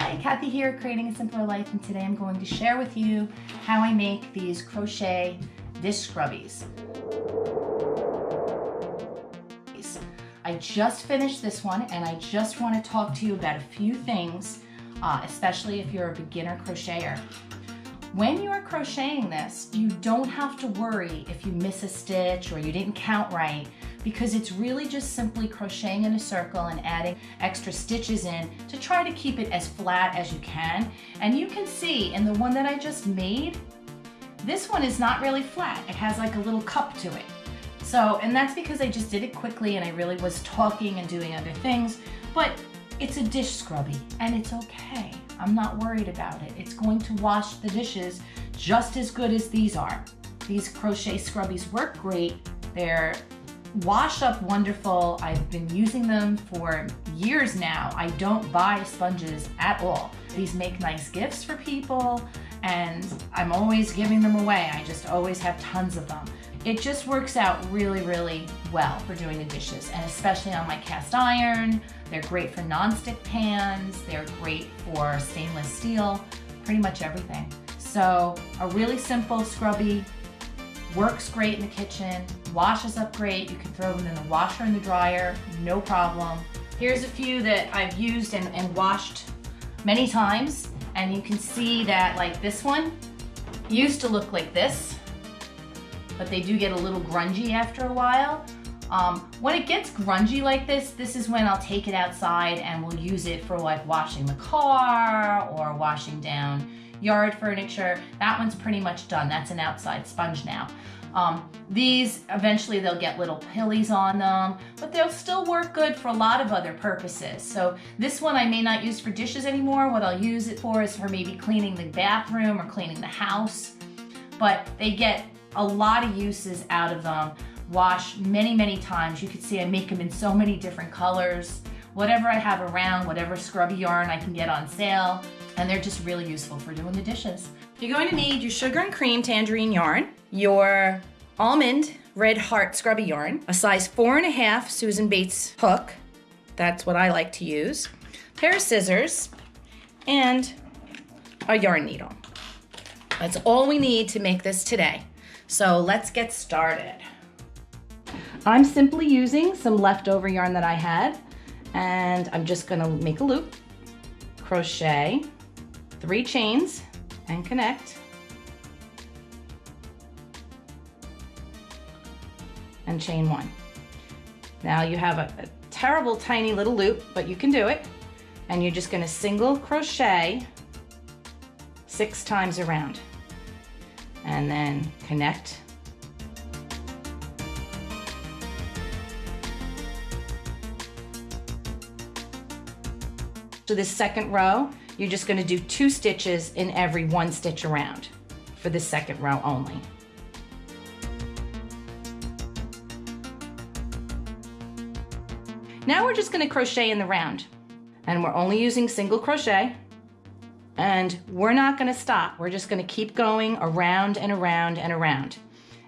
Hi, Kathy here, Creating a Simpler Life, and today I'm going to share with you how I make these crochet dish scrubbies. I just finished this one and I just want to talk to you about a few things, especially if you're a beginner crocheter. When you are crocheting this, you don't have to worry if you miss a stitch or you didn't count right, because it's really just simply crocheting in a circle and adding extra stitches in to try to keep it as flat as you can. And you can see in the one that I just made, this one is not really flat. It has like a little cup to it. So, and that's because I just did it quickly and I really was talking and doing other things, but it's a dish scrubby and it's okay. I'm not worried about it. It's going to wash the dishes just as good as these are. These crochet scrubbies work great. They're wash up wonderful. I've been using them for years now. I don't buy sponges at all. These make nice gifts for people and I'm always giving them away. I just always have tons of them. It just works out really, really well for doing the dishes, and especially on my cast iron. They're great for non-stick pans. They're great for stainless steel, pretty much everything. So a really simple scrubby, works great in the kitchen, washes up great. You can throw them in the washer and the dryer, no problem. Here's a few that I've used and washed many times, and you can see that like this one used to look like this, but they do get a little grungy after a while. When it gets grungy like this is when I'll take it outside and we'll use it for like washing the car or washing down yard furniture. That one's pretty much done. That's an outside sponge now. These, eventually they'll get little pillies on them, but they'll still work good for a lot of other purposes. So this one I may not use for dishes anymore. What I'll use it for is for maybe cleaning the bathroom or cleaning the house. But they get a lot of uses out of them. Wash many, many times. You can see I make them in so many different colors. Whatever I have around, whatever scrubby yarn I can get on sale, and they're just really useful for doing the dishes. You're going to need your sugar and cream tangerine yarn, your almond red heart scrubby yarn, a size 4.5 Susan Bates hook, that's what I like to use, a pair of scissors, and a yarn needle. That's all we need to make this today. So let's get started. I'm simply using some leftover yarn that I had, and I'm just gonna make a loop, crochet 3 chains, and connect, and chain 1. Now you have a terrible tiny little loop, but you can do it, and you're just gonna single crochet 6 times around, and then connect. So this second row, you're just going to do 2 stitches in every 1 stitch around for the second row only. Now we're just going to crochet in the round, and we're only using single crochet, and we're not going to stop. We're just going to keep going around and around and around.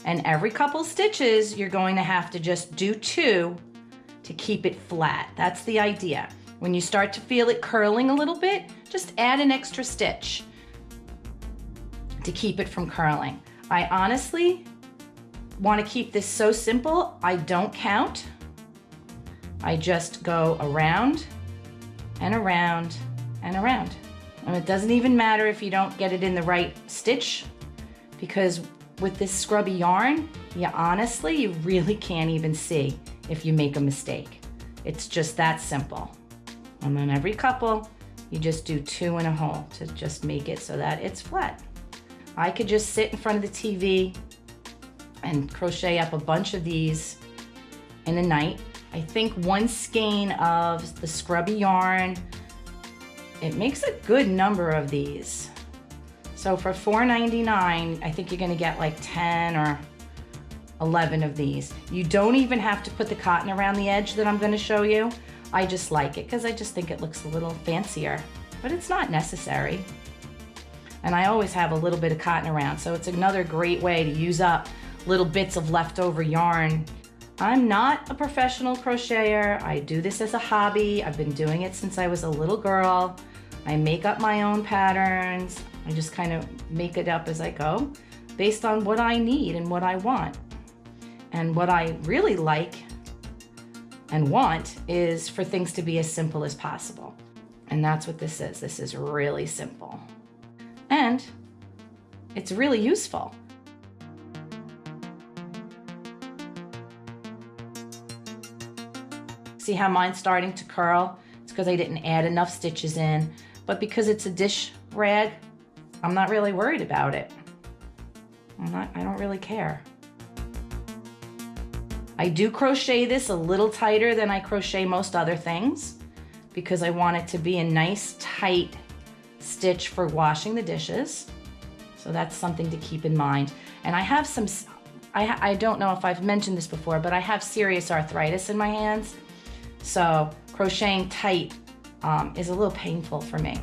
And every couple stitches, you're going to have to just do 2 to keep it flat. That's the idea. When you start to feel it curling a little bit, just add an extra stitch to keep it from curling. I honestly want to keep this so simple, I don't count. I just go around and around and around. And it doesn't even matter if you don't get it in the right stitch, because with this scrubby yarn, you really can't even see if you make a mistake. It's just that simple. And then every couple, you just do 2 in a hole to just make it so that it's flat. I could just sit in front of the TV and crochet up a bunch of these in a night. I think 1 skein of the scrubby yarn, it makes a good number of these. So for $4.99, I think you're gonna get like 10 or 11 of these. You don't even have to put the cotton around the edge that I'm gonna show you. I just like it because I just think it looks a little fancier, but it's not necessary. And I always have a little bit of cotton around, so it's another great way to use up little bits of leftover yarn. I'm not a professional crocheter. I do this as a hobby. I've been doing it since I was a little girl. I make up my own patterns. I just kind of make it up as I go based on what I need and what I want. And what I really like and want is for things to be as simple as possible. And that's what this is. This is really simple. And it's really useful. See how mine's starting to curl? It's because I didn't add enough stitches in. But because it's a dish rag, I'm not really worried about it. I don't really care. I do crochet this a little tighter than I crochet most other things because I want it to be a nice tight stitch for washing the dishes. So that's something to keep in mind. And I have some, I don't know if I've mentioned this before, but I have serious arthritis in my hands. So crocheting tight is a little painful for me.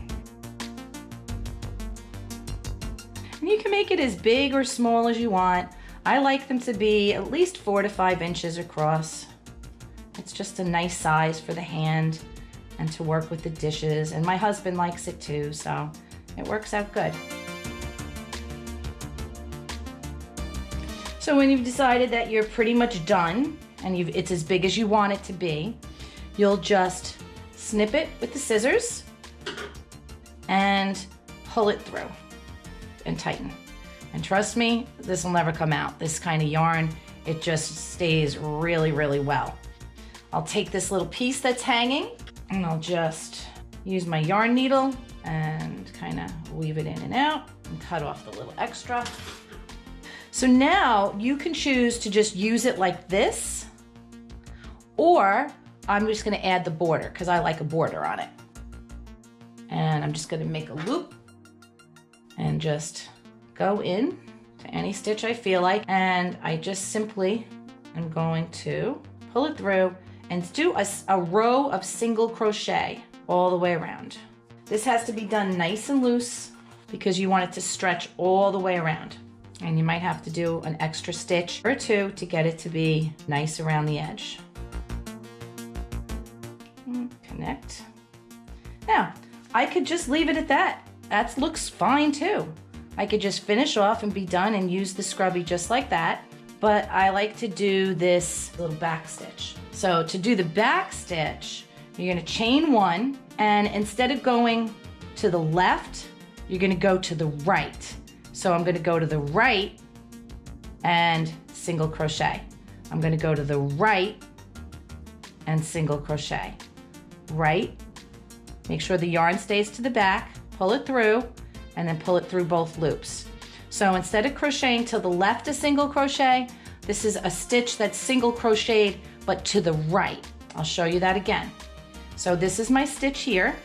And you can make it as big or small as you want. I like them to be at least 4 to 5 inches across. It's just a nice size for the hand and to work with the dishes. And my husband likes it too, so it works out good. So when you've decided that you're pretty much done and it's as big as you want it to be, you'll just snip it with the scissors and pull it through and tighten. And trust me, this will never come out. This kind of yarn, it just stays really, really well. I'll take this little piece that's hanging and I'll just use my yarn needle and kind of weave it in and out and cut off the little extra. So now you can choose to just use it like this, or I'm just gonna add the border because I like a border on it. And I'm just gonna make a loop and just go in to any stitch I feel like. And I just simply am going to pull it through and do a row of single crochet all the way around. This has to be done nice and loose because you want it to stretch all the way around. And you might have to do an extra stitch or two to get it to be nice around the edge. Connect. Now, I could just leave it at that. That looks fine too. I could just finish off and be done and use the Scrubby just like that. But I like to do this little back stitch. So to do the back stitch, you're gonna chain one, and instead of going to the left, you're gonna go to the right. So I'm gonna go to the right and single crochet. I'm gonna go to the right and single crochet. Right, make sure the yarn stays to the back, pull it through, and then pull it through both loops. So instead of crocheting to the left a single crochet, this is a stitch that's single crocheted but to the right. I'll show you that again. So this is my stitch here,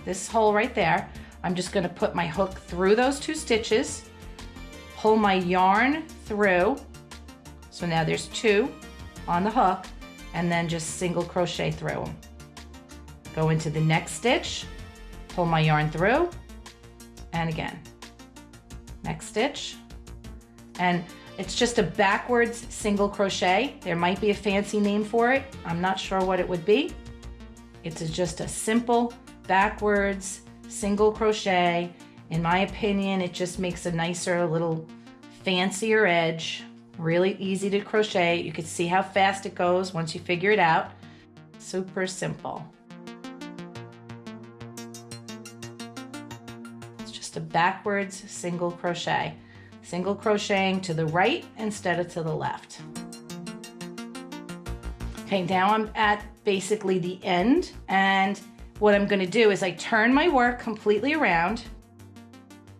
this hole right there. I'm just gonna put my hook through those 2 stitches, pull my yarn through. So now there's 2 on the hook, and then just single crochet through them. Go into the next stitch, pull my yarn through, and again. Next stitch, and it's just a backwards single crochet. There might be a fancy name for it. I'm not sure what it would be. It's just a simple backwards single crochet. In my opinion, it just makes a nicer, little fancier edge. Really easy to crochet. You can see how fast it goes once you figure it out. Super simple. It's just a backwards single crochet. Single crocheting to the right instead of to the left. Okay, now I'm at basically the end, and what I'm gonna do is I turn my work completely around,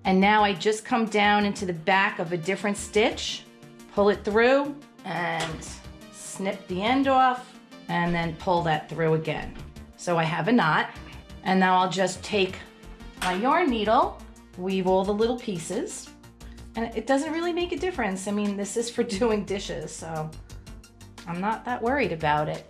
and now I just come down into the back of a different stitch, pull it through, and snip the end off, and then pull that through again. So I have a knot, and now I'll just take my yarn needle, weave all the little pieces, and it doesn't really make a difference. I mean, this is for doing dishes, so I'm not that worried about it.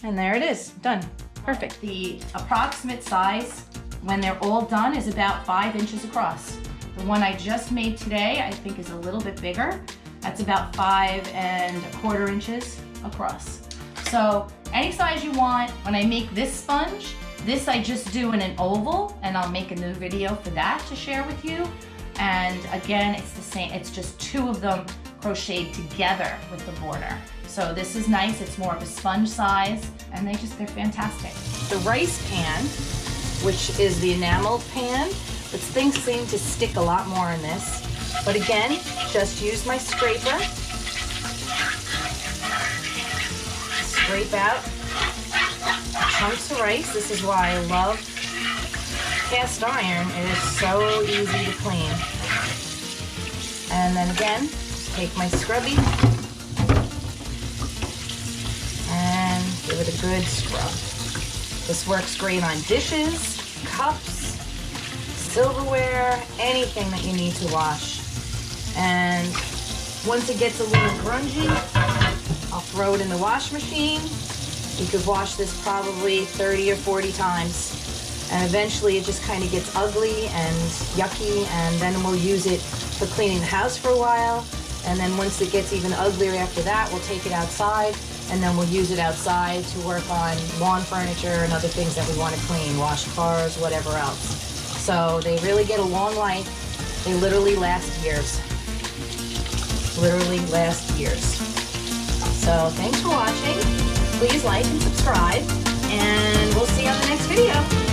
And there it is, done, perfect. The approximate size when they're all done is about 5 inches across. The one I just made today, I think is a little bit bigger. That's about 5 1/4 inches across. So any size you want. When I make this sponge, This I just do in an oval, and I'll make a new video for that to share with you. And again, it's the same, it's just two of them crocheted together with the border. So this is nice, it's more of a sponge size, and they're fantastic. The rice pan, which is the enameled pan, but things seem to stick a lot more in this. But again, just use my scraper. Scrape out chunks of rice. This is why I love cast iron. It is so easy to clean. And then again, take my Scrubby and give it a good scrub. This works great on dishes, cups, silverware, anything that you need to wash. And once it gets a little grungy, I'll throw it in the wash machine. You could wash this probably 30 or 40 times. And eventually it just kind of gets ugly and yucky, and then we'll use it for cleaning the house for a while. And then once it gets even uglier after that, we'll take it outside, and then we'll use it outside to work on lawn furniture and other things that we want to clean, wash cars, whatever else. So they really get a long life. They literally last years. Literally last years. So thanks for watching. Please like and subscribe, and we'll see you on the next video.